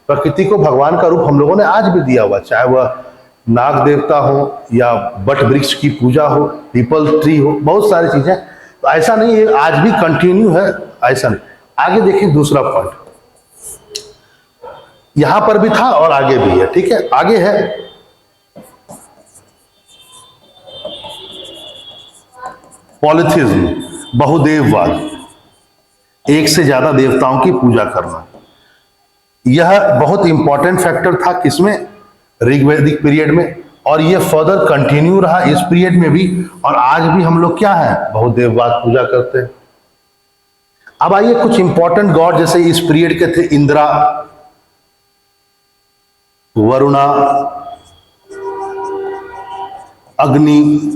प्रकृति को भगवान का रूप हम लोगों ने आज भी दिया हुआ, चाहे वह नाग देवता हो या बट वृक्ष की पूजा हो, पीपल ट्री हो, बहुत सारी चीजें। तो ऐसा नहीं है, आज भी कंटिन्यू है, ऐसा नहीं। आगे देखिए दूसरा पॉइंट, यहां पर भी था और आगे भी है। ठीक है, आगे है पॉलिथिज्म, बहुदेववाद, एक से ज्यादा देवताओं की पूजा करना। यह बहुत इंपॉर्टेंट फैक्टर था किसमें, ऋग्वैदिक पीरियड में, और यह फर्दर कंटिन्यू रहा इस पीरियड में भी। और आज भी हम लोग क्या है, बहुदेववाद पूजा करते हैं। अब आइए कुछ इंपॉर्टेंट गॉड जैसे इस पीरियड के थे, इंद्रा, वरुणा, अग्नि।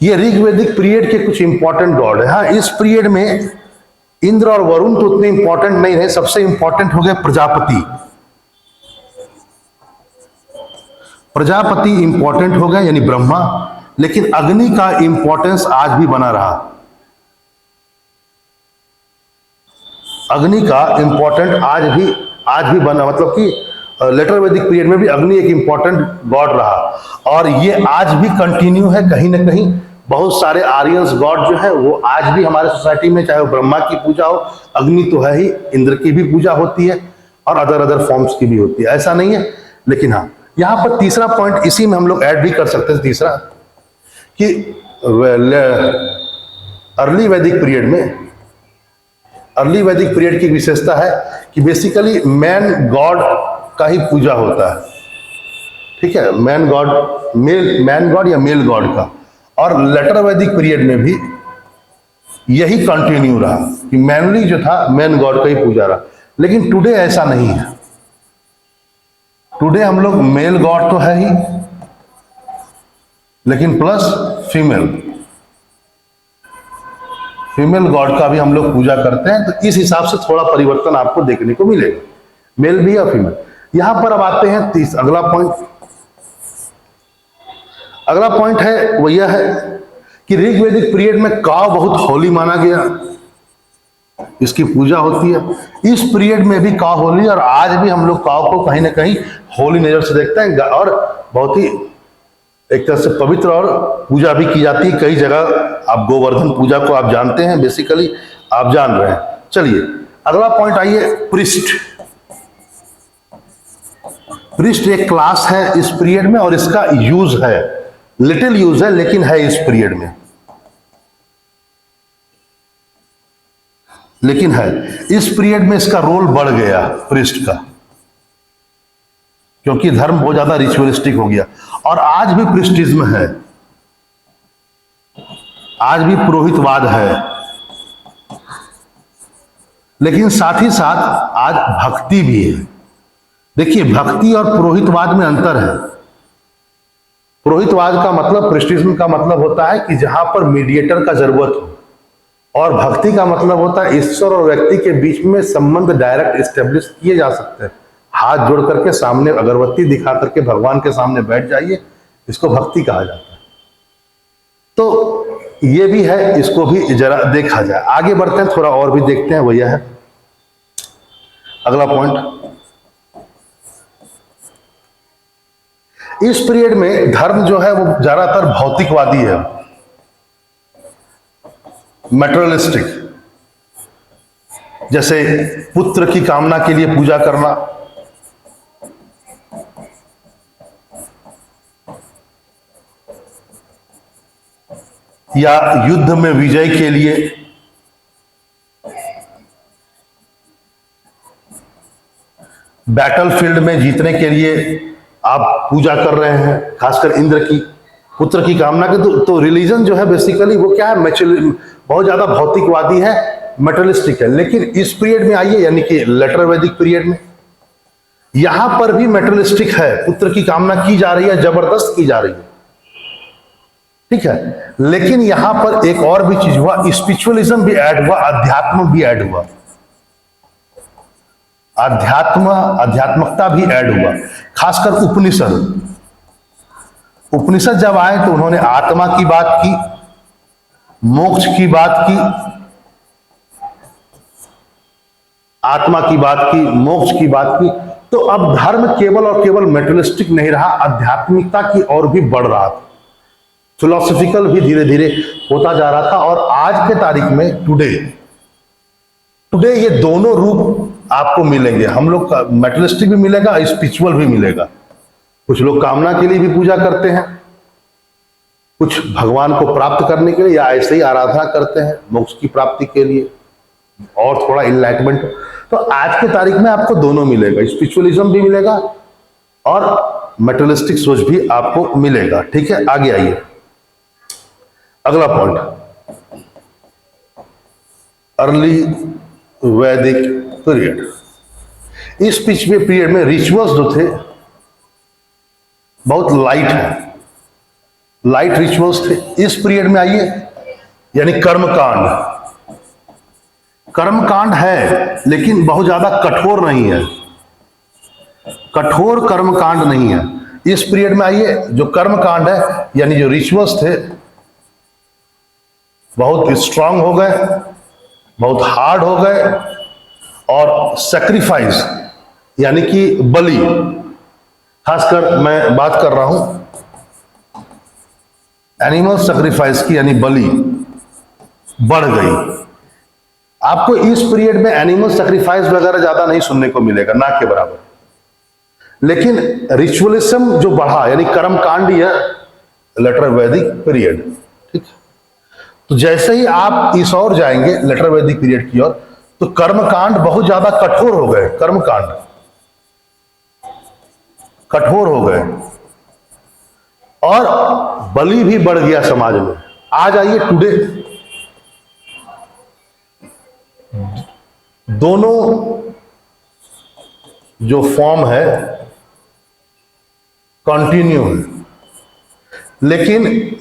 ये ऋग्वैदिक पीरियड के कुछ इंपॉर्टेंट गॉड है। हाँ, इस पीरियड में इंद्र और वरुण तो उतने इंपॉर्टेंट नहीं रहे, सबसे इंपॉर्टेंट हो गए प्रजापति। प्रजापति इंपॉर्टेंट हो गए यानी ब्रह्मा, लेकिन अग्नि का इंपॉर्टेंस आज भी बना रहा। अग्नि का इंपॉर्टेंट आज भी बना, मतलब कि लेटर वैदिक पीरियड में भी अग्नि एक इंपॉर्टेंट गॉड रहा, और ये आज भी कंटिन्यू है कहीं ना कहीं। बहुत सारे आर्यंस गॉड जो है वो आज भी हमारे सोसाइटी में, चाहे वो ब्रह्मा की पूजा हो, अग्नि तो है ही, इंद्र की भी पूजा होती है और अदर फॉर्म्स की भी होती है, ऐसा नहीं है। लेकिन हाँ, यहां पर तीसरा पॉइंट इसी में हम लोग ऐड भी कर सकते हैं, तीसरा कि अर्ली वैदिक पीरियड की विशेषता है कि बेसिकली मैन गॉड का ही पूजा होता है। ठीक है, मैन गॉड या मेल गॉड का। और लेटर वैदिक पीरियड में भी यही कंटिन्यू रहा कि मैनली जो था मैन गॉड का ही पूजा रहा। लेकिन टुडे ऐसा नहीं है। टुडे हम लोग मेल गॉड तो है ही, लेकिन प्लस फीमेल गॉड का भी हम लोग पूजा करते हैं। तो इस हिसाब से थोड़ा परिवर्तन आपको देखने को मिलेगा, मेल भी या फीमेल। यहां पर अब आते हैं अगला पॉइंट है वो यह है कि ऋग्वैदिक पीरियड में काव बहुत होली माना गया, इसकी पूजा होती है। इस पीरियड में भी काव होली, और आज भी हम लोग काव को कहीं ना कहीं होली नजर से देखते हैं, और बहुत ही एक तरह से पवित्र और पूजा भी की जाती है कई जगह। आप गोवर्धन पूजा को आप जानते हैं, बेसिकली आप जान रहे हैं। चलिए अगला पॉइंट आइए, प्रिस्ट। प्रिस्ट एक क्लास है इस पीरियड में, और इसका यूज है, लिटिल यूज है लेकिन है इस पीरियड में, लेकिन है इस पीरियड में इसका रोल बढ़ गया प्रिस्ट का, क्योंकि धर्म बहुत ज्यादा रिचुअलिस्टिक हो गया। और आज भी प्रिस्टिज्म है, आज भी पुरोहितवाद है, लेकिन साथ ही साथ आज भक्ति भी है। देखिए, भक्ति और पुरोहितवाद में अंतर है। पुरोहितवाद का मतलब, प्रिस्टिज्म का मतलब होता है कि जहां पर मीडिएटर का जरूरत हो, और भक्ति का मतलब होता है ईश्वर और व्यक्ति के बीच में संबंध डायरेक्ट एस्टेब्लिश किए जा सकते हैं। हाथ जोड़ करके सामने अगरबत्ती दिखा करके भगवान के सामने बैठ जाइए, इसको भक्ति कहा जाता है। तो ये भी है, इसको भी जरा देखा जाए। आगे बढ़ते हैं, थोड़ा और भी देखते हैं, वही है अगला पॉइंट। इस पीरियड में धर्म जो है वो ज्यादातर भौतिकवादी है, मैटेरियलिस्टिक, जैसे पुत्र की कामना के लिए पूजा करना, या युद्ध में विजय के लिए, बैटलफील्ड में जीतने के लिए आप पूजा कर रहे हैं, खासकर इंद्र की, पुत्र की कामना के। तो रिलीजन जो है बेसिकली वो क्या है, बहुत ज्यादा भौतिकवादी है, मेटलिस्टिक है। लेकिन इस पीरियड में आइए, यानी कि लेटर वैदिक पीरियड में, यहां पर भी मेटलिस्टिक है, पुत्र की कामना की जा रही है, जबरदस्त की जा रही है, ठीक है। लेकिन यहां पर एक और भी चीज हुआ, स्पिरिचुअलिज्म भी ऐड हुआ, अध्यात्म भी ऐड हुआ, आध्यात्मिकता भी ऐड हुआ। खासकर उपनिषद जब आए तो उन्होंने आत्मा की बात की, मोक्ष की बात की, आत्मा की बात की, मोक्ष की बात की। तो अब धर्म केवल और केवल मेटेरियलिस्टिक नहीं रहा, आध्यात्मिकता की ओर भी बढ़ रहा था, फिलोसफिकल भी धीरे धीरे होता जा रहा था। और आज के तारीख में टुडे ये दोनों रूप आपको मिलेंगे। हम लोग का मेटेरियलिस्टिक भी मिलेगा, स्पिरिचुअल भी मिलेगा। कुछ लोग कामना के लिए भी पूजा करते हैं, कुछ भगवान को प्राप्त करने के लिए, या ऐसे ही आराधना करते हैं मोक्ष की प्राप्ति के लिए और थोड़ा इनलाइटमेंट। तो आज के तारीख में आपको दोनों मिलेगा, स्पिरिचुअलिज्म भी मिलेगा और मेटेरियलिस्टिक सोच भी आपको मिलेगा, ठीक है। आगे आइए, अगला पॉइंट, अर्ली वैदिक पीरियड। इस पिछले पीरियड में रिचुअल्स जो थे बहुत लाइट है, लाइट रिचुअल्स थे। इस पीरियड में आइए, यानी कर्मकांड है, लेकिन बहुत ज्यादा कठोर नहीं है, कठोर कर्मकांड नहीं है। इस पीरियड में आइए, जो कर्मकांड है यानी जो रिचुअल्स थे बहुत स्ट्रांग हो गए, बहुत हार्ड हो गए, और सैक्रिफाइस यानी कि बलि, खासकर मैं बात कर रहा हूं एनिमल सैक्रिफाइस की, यानी बलि बढ़ गई। आपको इस पीरियड में एनिमल सैक्रिफाइस वगैरह ज्यादा नहीं सुनने को मिलेगा, ना के बराबर। लेकिन रिचुअलिज्म जो बढ़ा, यानी कर्मकांड, या लेटर वैदिक पीरियड, ठीक है। तो जैसे ही आप इस ओर जाएंगे लेटर वैदिक पीरियड की ओर, तो कर्मकांड बहुत ज्यादा कठोर हो गए, कर्मकांड कठोर हो गए, और बलि भी बढ़ गया समाज में। आज आइए टुडे, दोनों जो फॉर्म है कंटिन्यू है, लेकिन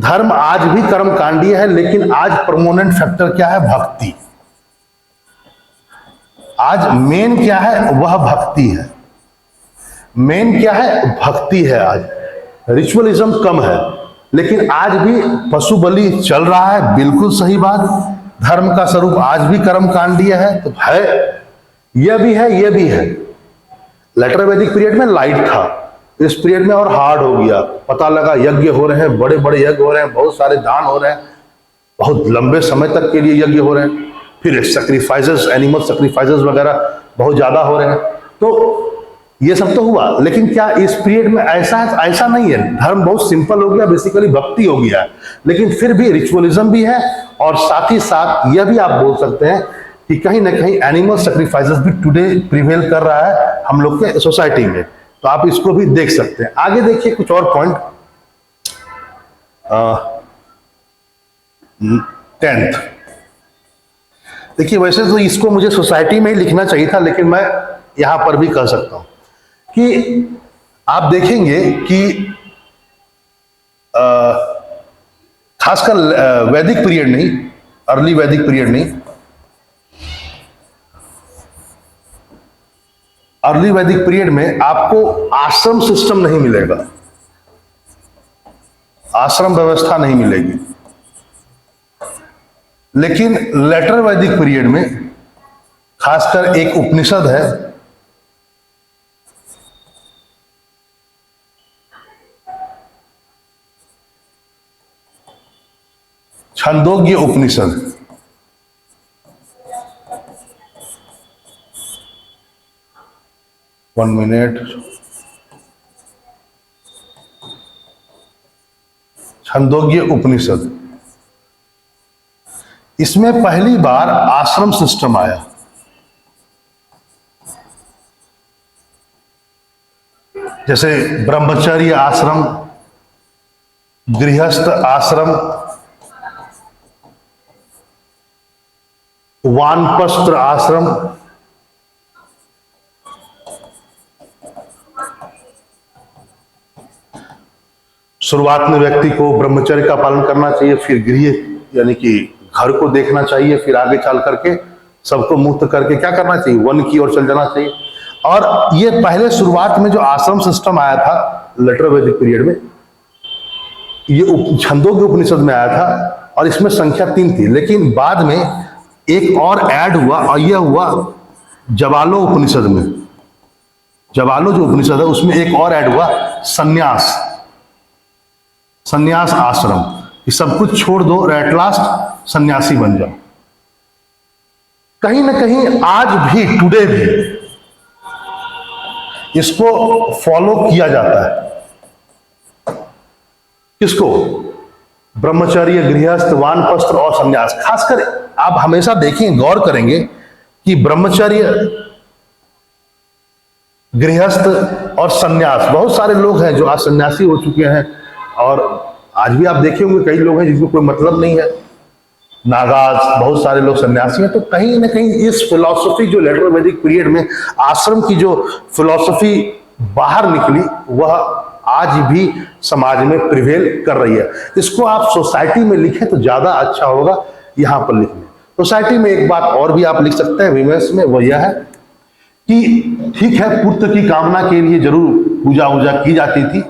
धर्म आज भी कर्मकांडीय है, लेकिन आज परमानेंट फैक्टर क्या है, भक्ति। आज मेन क्या है, वह भक्ति है। मेन क्या है, भक्ति है। आज रिचुअलिज्म कम है, लेकिन आज भी पशु बलि चल रहा है, बिल्कुल सही बात। धर्म का स्वरूप आज भी कर्म कांडीय है, तो है, यह भी है, यह भी है। लेटर वैदिक पीरियड में लाइट था, इस पीरियड में और हार्ड हो गया। पता लगा यज्ञ हो रहे हैं, बड़े बड़े यज्ञ हो रहे हैं, बहुत सारे दान हो रहे हैं, बहुत लंबे समय तक के लिए यज्ञ हो रहे हैं, फिर सैक्रिफाइसेस, एनिमल सैक्रिफाइसेस वगैरह बहुत ज्यादा हो रहे हैं। तो ये सब तो हुआ, लेकिन क्या इस पीरियड में ऐसा है? ऐसा नहीं है। धर्म बहुत सिंपल हो गया, बेसिकली भक्ति हो गया है, लेकिन फिर भी रिचुअलिज्म भी है, और साथ ही साथ यह भी आप बोल सकते हैं कि कहीं ना कहीं एनिमल सैक्रिफाइसेस भी टुडे प्रिवेल कर रहा है हम लोग के सोसाइटी में। तो आप इसको भी देख सकते हैं। आगे देखिए कुछ और पॉइंट। 10th देखिए, वैसे तो इसको मुझे सोसाइटी में ही लिखना चाहिए था, लेकिन मैं यहां पर भी कह सकता हूं कि आप देखेंगे कि खासकर वैदिक पीरियड नहीं, अर्ली वैदिक पीरियड नहीं, अर्ली वैदिक पीरियड में आपको आश्रम सिस्टम नहीं मिलेगा, आश्रम व्यवस्था नहीं मिलेगी। लेकिन लेटर वैदिक पीरियड में खासकर एक उपनिषद है, छंदोग्य उपनिषद। One minute. छंदोग्य उपनिषद, इसमें पहली बार आश्रम सिस्टम आया। जैसे ब्रह्मचर्य आश्रम, गृहस्थ आश्रम, वानप्रस्थ आश्रम, शुरुआत में व्यक्ति को ब्रह्मचर्य का पालन करना चाहिए, फिर गृह यानी कि घर को देखना चाहिए, फिर आगे चल करके सबको मुक्त करके क्या करना चाहिए, वन की ओर चल जाना चाहिए। और ये पहले शुरुआत में जो आश्रम सिस्टम आया था लेटर वैदिक पीरियड में, ये छंदोग्य उपनिषद में आया था, और इसमें संख्या 3 थी। लेकिन बाद में एक और ऐड हुआ, और यह हुआ जवालो उपनिषद में। जवालो जो उपनिषद है उसमें एक और ऐड हुआ, संन्यास, संन्यास आश्रम, कि सब कुछ छोड़ दो और एट लास्ट सन्यासी बन जाओ। कहीं ना कहीं आज भी, टुडे भी इसको फॉलो किया जाता है। किसको? ब्रह्मचर्य, गृहस्थ, वानप्रस्थ और सन्यास। खासकर आप हमेशा देखें, गौर करेंगे कि ब्रह्मचर्य, गृहस्थ और सन्यास, बहुत सारे लोग हैं जो आज सन्यासी हो चुके हैं, और आज भी आप देखे होंगे कई लोग हैं जिनको कोई मतलब नहीं है, नागाज, बहुत सारे लोग सन्यासी हैं। तो कहीं ना कहीं इस फिलॉसफी जो लेटर वैदिक पीरियड में आश्रम की जो फिलॉसफी बाहर निकली, वह आज भी समाज में प्रिवेल कर रही है। इसको आप सोसाइटी में लिखें तो ज्यादा अच्छा होगा, यहां पर लिखने। सोसाइटी में एक बात और भी आप लिख सकते हैं विमर्श में, वो यह है कि ठीक है, पुत्र की कामना के लिए जरूर पूजा वूजा की जाती थी,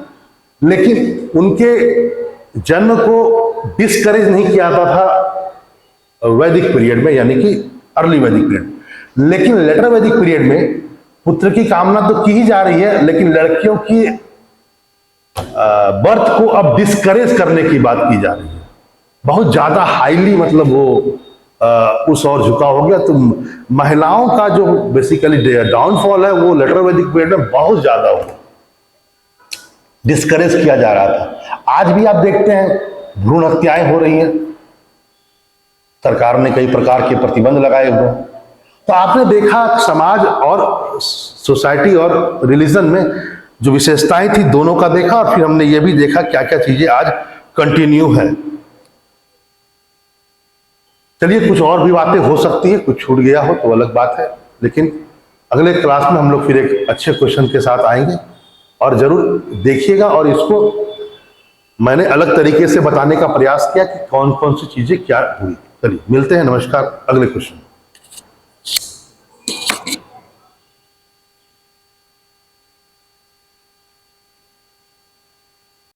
लेकिन उनके जन्म को डिस्करेज नहीं किया जाता था वैदिक पीरियड में, यानी कि अर्ली वैदिक पीरियड। लेकिन लेटर वैदिक पीरियड में पुत्र की कामना तो की ही जा रही है, लेकिन लड़कियों की बर्थ को अब डिस्करेज करने की बात की जा रही है। बहुत ज्यादा हाईली, मतलब वो उस और झुका हो गया। तो महिलाओं का जो बेसिकली डाउनफॉल है वो लेटर वैदिक पीरियड में बहुत ज्यादा हो, डिस्करेज किया जा रहा था। आज भी आप देखते हैं भ्रूण हत्याएं हो रही हैं, सरकार ने कई प्रकार के प्रतिबंध लगाए हुए। तो आपने देखा समाज और सोसाइटी और रिलीजन में जो विशेषताएं थी, दोनों का देखा, और फिर हमने ये भी देखा क्या क्या चीजें आज कंटिन्यू है। चलिए, कुछ और भी बातें हो सकती है, कुछ छूट गया हो तो अलग बात है, लेकिन अगले क्लास में हम लोग फिर एक अच्छे क्वेश्चन के साथ आएंगे, और जरूर देखिएगा। और इसको मैंने अलग तरीके से बताने का प्रयास किया कि कौन कौन सी चीजें क्या हुई। चलिए, मिलते हैं, नमस्कार, अगले क्वेश्चन।